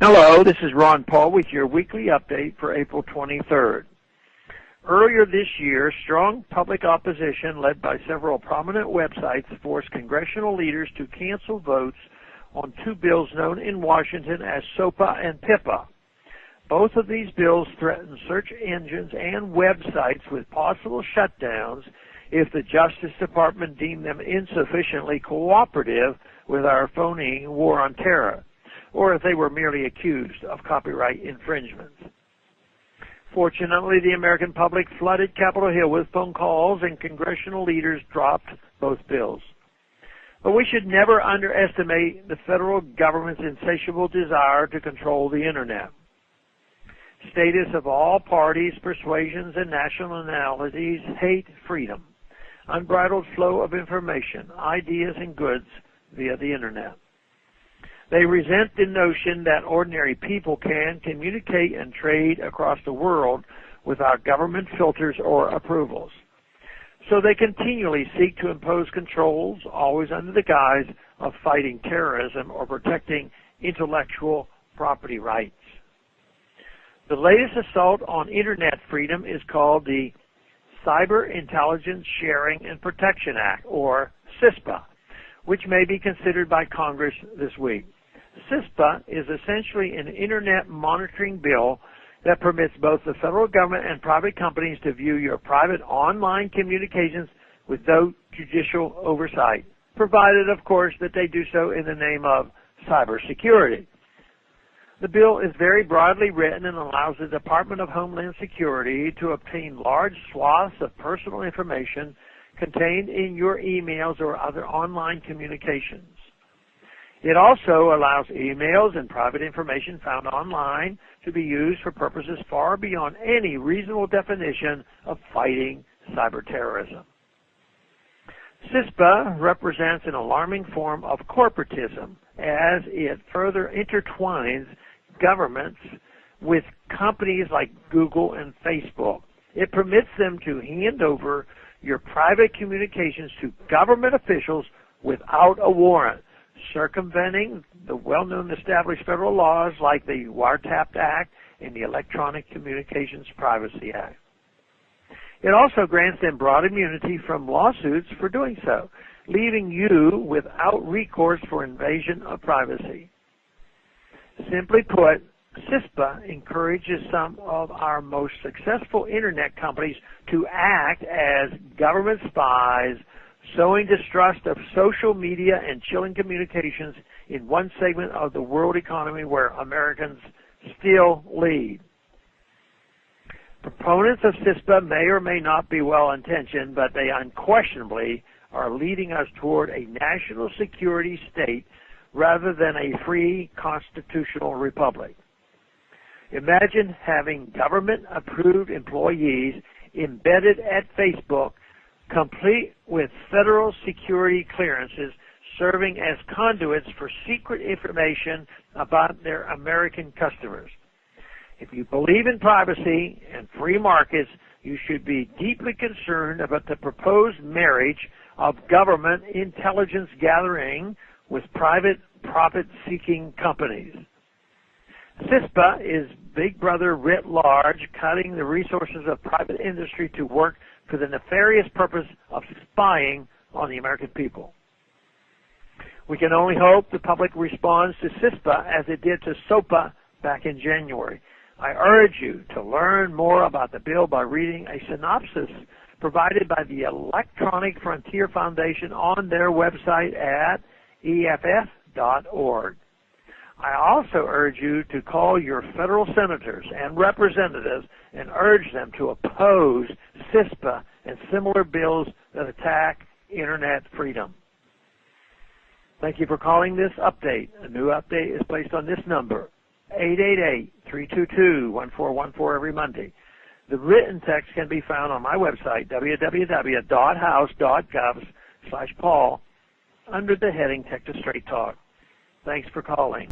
Hello, this is Ron Paul with your weekly update for April 23rd. Earlier this year, strong public opposition led by several prominent websites forced congressional leaders to cancel votes on two bills known in Washington as SOPA and PIPA. Both of these bills threaten search engines and websites with possible shutdowns if the Justice Department deemed them insufficiently cooperative with our phony war on terror, or if they were merely accused of copyright infringements. Fortunately, the American public flooded Capitol Hill with phone calls, and congressional leaders dropped both bills. But we should never underestimate the federal government's insatiable desire to control the Internet. Statists of all parties, persuasions, and nationalities hate freedom, unbridled flow of information, ideas, and goods via the Internet. They resent the notion that ordinary people can communicate and trade across the world without government filters or approvals. So they continually seek to impose controls, always under the guise of fighting terrorism or protecting intellectual property rights. The latest assault on Internet freedom is called the Cyber Intelligence Sharing and Protection Act, or CISPA, which may be considered by Congress this week. CISPA is essentially an Internet monitoring bill that permits both the federal government and private companies to view your private online communications with no judicial oversight, provided, of course, that they do so in the name of cybersecurity. The bill is very broadly written and allows the Department of Homeland Security to obtain large swaths of personal information contained in your emails or other online communications. It also allows emails and private information found online to be used for purposes far beyond any reasonable definition of fighting cyber terrorism. CISPA represents an alarming form of corporatism as it further intertwines governments with companies like Google and Facebook. It permits them to hand over your private communications to government officials without a warrant, circumventing the well-known established federal laws like the Wiretap Act and the Electronic Communications Privacy Act. It also grants them broad immunity from lawsuits for doing so, leaving you without recourse for invasion of privacy. Simply put, CISPA encourages some of our most successful Internet companies to act as government spies, sowing distrust of social media and chilling communications in one segment of the world economy where Americans still lead. Proponents of CISPA may or may not be well-intentioned, but they unquestionably are leading us toward a national security state rather than a free constitutional republic. Imagine having government-approved employees embedded at Facebook, complete with federal security clearances, serving as conduits for secret information about their American customers. If you believe in privacy and free markets, you should be deeply concerned about the proposed marriage of government intelligence gathering with private profit-seeking companies. CISPA is Big Brother writ large, cutting the resources of private industry to work for the nefarious purpose of spying on the American people. We can only hope the public responds to CISPA as it did to SOPA back in January. I urge you to learn more about the bill by reading a synopsis provided by the Electronic Frontier Foundation on their website at EFF.org. I also urge you to call your federal senators and representatives and urge them to oppose CISPA and similar bills that attack Internet freedom. Thank you for calling this update. A new update is placed on this number, 888-322-1414 every Monday. The written text can be found on my website, www.house.gov/Paul, under the heading Texas Straight Talk. Thanks for calling.